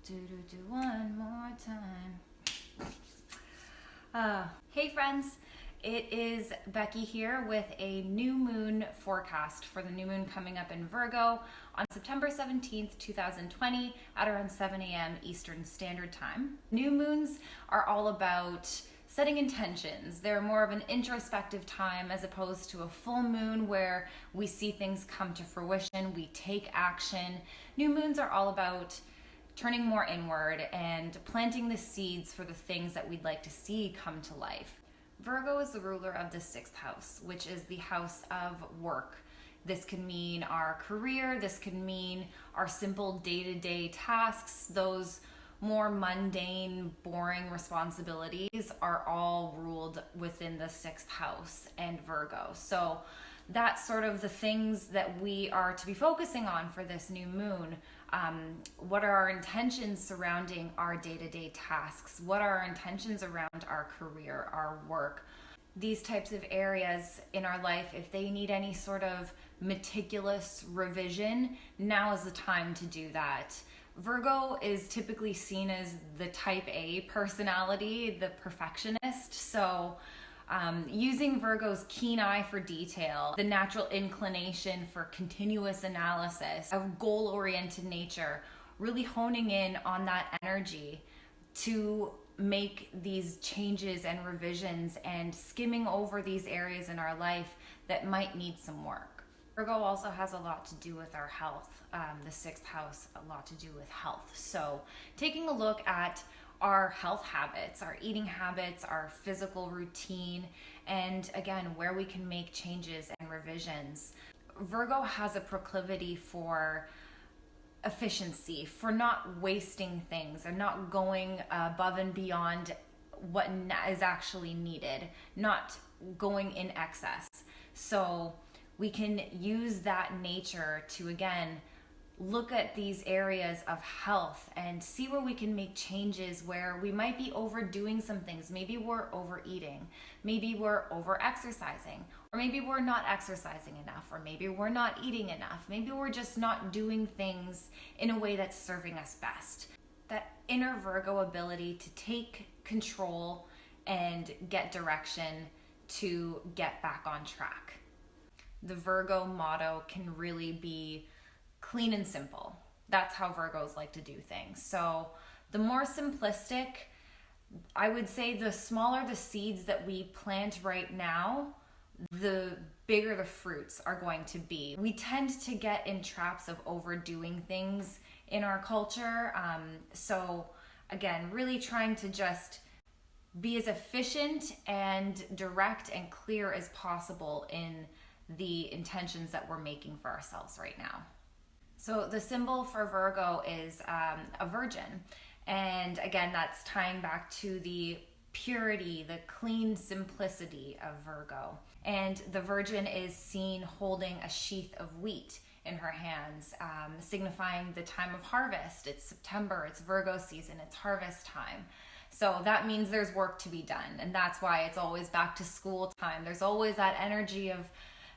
Do one more time. Hey friends, it is Becky here with a new moon forecast for the new moon coming up in Virgo on September 17th, 2020 at around 7 a.m. Eastern Standard Time. New moons are all about setting intentions. They're more of an introspective time as opposed to a full moon where we see things come to fruition, we take action. New moons are all about turning more inward and planting the seeds for the things that we'd like to see come to life. Virgo is the ruler of the 6th house, which is the house of work. This can mean our career, this can mean our simple day-to-day tasks. Those more mundane, boring responsibilities are all ruled within the 6th house and Virgo. So that's sort of the things that we are to be focusing on for this new moon. What are our intentions surrounding our day-to-day tasks? What are our intentions around our career, our work? These types of areas in our life, if they need any sort of meticulous revision, now is the time to do that. Virgo is typically seen as the type A personality, the perfectionist. So using Virgo's keen eye for detail, the natural inclination for continuous analysis, a goal-oriented nature, really honing in on that energy to make these changes and revisions and skimming over these areas in our life that might need some work. Virgo also has a lot to do with our health. The 6th house, a lot to do with health. So taking a look at our health habits, our eating habits, our physical routine, and again, where we can make changes and revisions. Virgo has a proclivity for efficiency, for not wasting things and not going above and beyond what is actually needed, not going in excess. So we can use that nature to, again, look at these areas of health and see where we can make changes where we might be overdoing some things. Maybe we're overeating, maybe we're over exercising, or maybe we're not exercising enough, or maybe we're not eating enough. Maybe we're just not doing things in a way that's serving us best. That inner Virgo ability to take control and get direction to get back on track. The Virgo motto can really be clean and simple. That's how Virgos like to do things. So the more simplistic, I would say the smaller the seeds that we plant right now, the bigger the fruits are going to be. We tend to get in traps of overdoing things in our culture. So again, really trying to just be as efficient and direct and clear as possible in the intentions that we're making for ourselves right now. So the symbol for Virgo is a virgin. And again, that's tying back to the purity, the clean simplicity of Virgo. And the virgin is seen holding a sheath of wheat in her hands, signifying the time of harvest. It's September, it's Virgo season, it's harvest time. So that means there's work to be done. And that's why it's always back to school time. There's always that energy of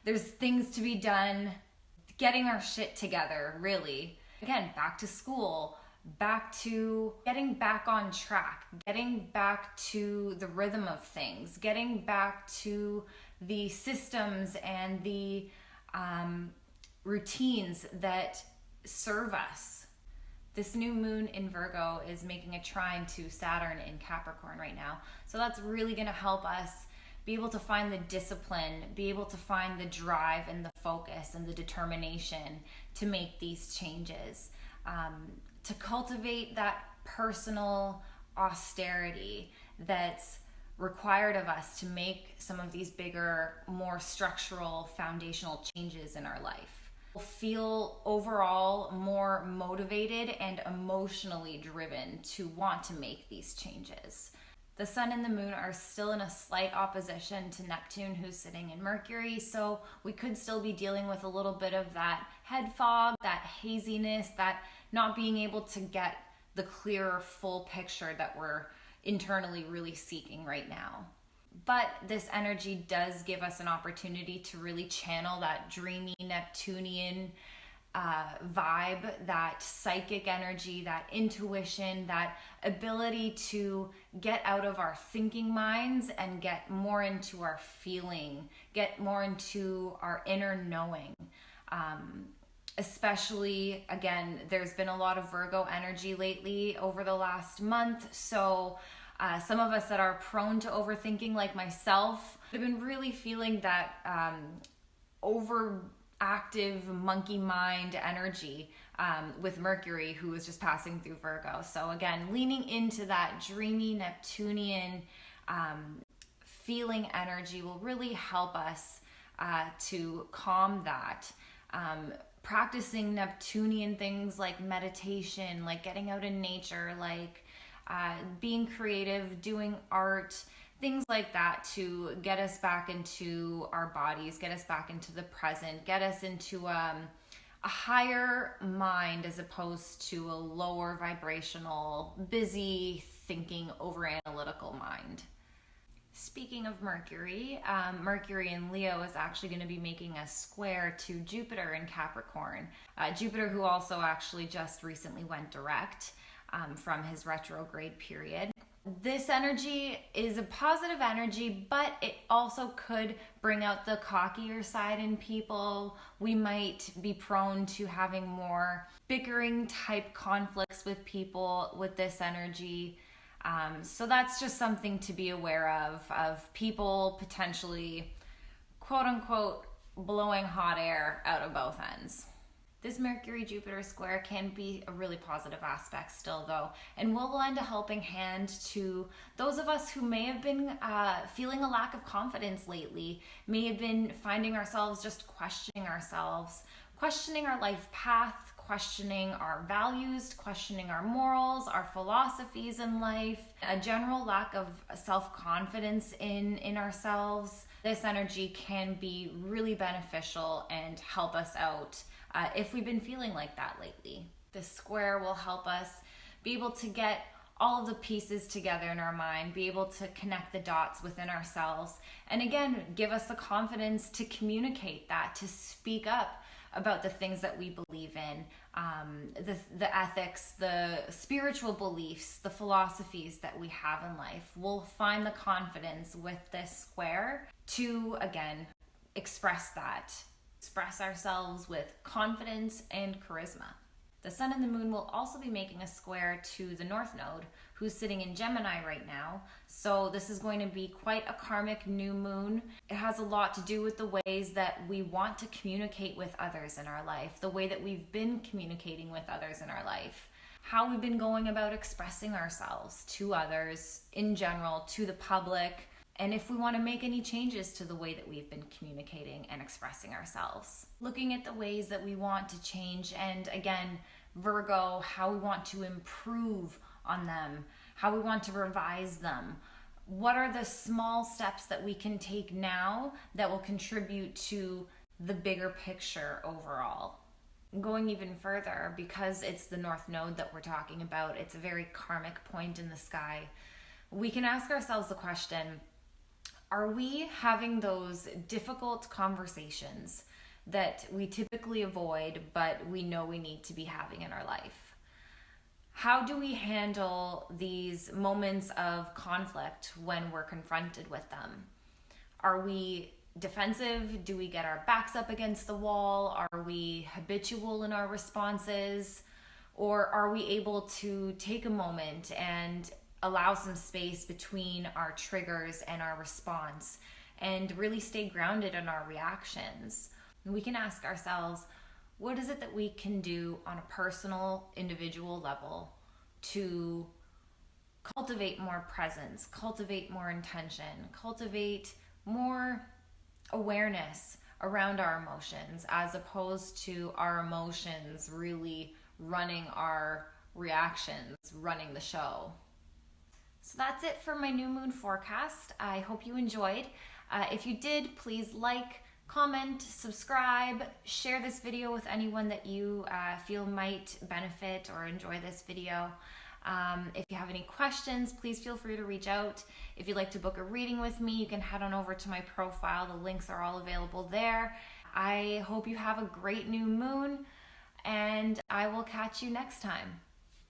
there's things to be done, getting our shit together, really. Again, back to school, back to getting back on track, getting back to the rhythm of things, getting back to the systems and the routines that serve us. This new moon in Virgo is making a trine to Saturn in Capricorn right now. So that's really going to help us be able to find the discipline, be able to find the drive and the focus and the determination to make these changes, to cultivate that personal austerity that's required of us to make some of these bigger, more structural, foundational changes in our life. We'll feel overall more motivated and emotionally driven to want to make these changes. The sun and the moon are still in a slight opposition to Neptune, who's sitting in Mercury, so we could still be dealing with a little bit of that head fog, that haziness, that not being able to get the clearer, full picture that we're internally really seeking right now. But this energy does give us an opportunity to really channel that dreamy Neptunian vibe, that psychic energy, that intuition, that ability to get out of our thinking minds and get more into our feeling, get more into our inner knowing. Especially, again, there's been a lot of Virgo energy lately over the last month. So some of us that are prone to overthinking, like myself, have been really feeling that overactive monkey mind energy with Mercury, who is just passing through Virgo. So again, leaning into that dreamy Neptunian feeling energy will really help us to calm that. Practicing Neptunian things like meditation, like getting out in nature, like being creative, doing art, things like that to get us back into our bodies, get us back into the present, get us into a higher mind as opposed to a lower vibrational, busy thinking, over analytical mind. Speaking of Mercury, Mercury in Leo is actually going to be making a square to Jupiter in Capricorn. Jupiter, who also actually just recently went direct from his retrograde period. This energy is a positive energy, but it also could bring out the cockier side in people. We might be prone to having more bickering type conflicts with people with this energy. So that's just something to be aware of people potentially, quote unquote, blowing hot air out of both ends. This Mercury-Jupiter square can be a really positive aspect still though, and will lend a helping hand to those of us who may have been feeling a lack of confidence lately, may have been finding ourselves just questioning ourselves, questioning our life path, questioning our values, questioning our morals, our philosophies in life, a general lack of self-confidence in ourselves. This energy can be really beneficial and help us out if we've been feeling like that lately. This square will help us be able to get all of the pieces together in our mind, be able to connect the dots within ourselves, and again, give us the confidence to communicate that, to speak up about the things that we believe in, the ethics, the spiritual beliefs, the philosophies that we have in life. We'll find the confidence with this square to, again, express ourselves with confidence and charisma. The sun and the moon will also be making a square to the North Node, who's sitting in Gemini right now. So this is going to be quite a karmic new moon. It has a lot to do with the ways that we want to communicate with others in our life, the way that we've been communicating with others in our life, how we've been going about expressing ourselves to others in general, to the public, and if we want to make any changes to the way that we've been communicating and expressing ourselves. Looking at the ways that we want to change, and again, Virgo, how we want to improve on them, how we want to revise them. What are the small steps that we can take now that will contribute to the bigger picture overall? Going even further, because it's the North Node that we're talking about, it's a very karmic point in the sky. We can ask ourselves the question, are we having those difficult conversations that we typically avoid, but we know we need to be having in our life? How do we handle these moments of conflict when we're confronted with them? Are we defensive? Do we get our backs up against the wall? Are we habitual in our responses? Or are we able to take a moment and allow some space between our triggers and our response and really stay grounded in our reactions? And we can ask ourselves, what is it that we can do on a personal, individual level to cultivate more presence, cultivate more intention, cultivate more awareness around our emotions, as opposed to our emotions really running our reactions, running the show? So that's it for my new moon forecast. I hope you enjoyed. If you did, please like, comment, subscribe, share this video with anyone that you feel might benefit or enjoy this video. If you have any questions, please feel free to reach out. If you'd like to book a reading with me, you can head on over to my profile. The links are all available there. I hope you have a great new moon. and I will catch you next time.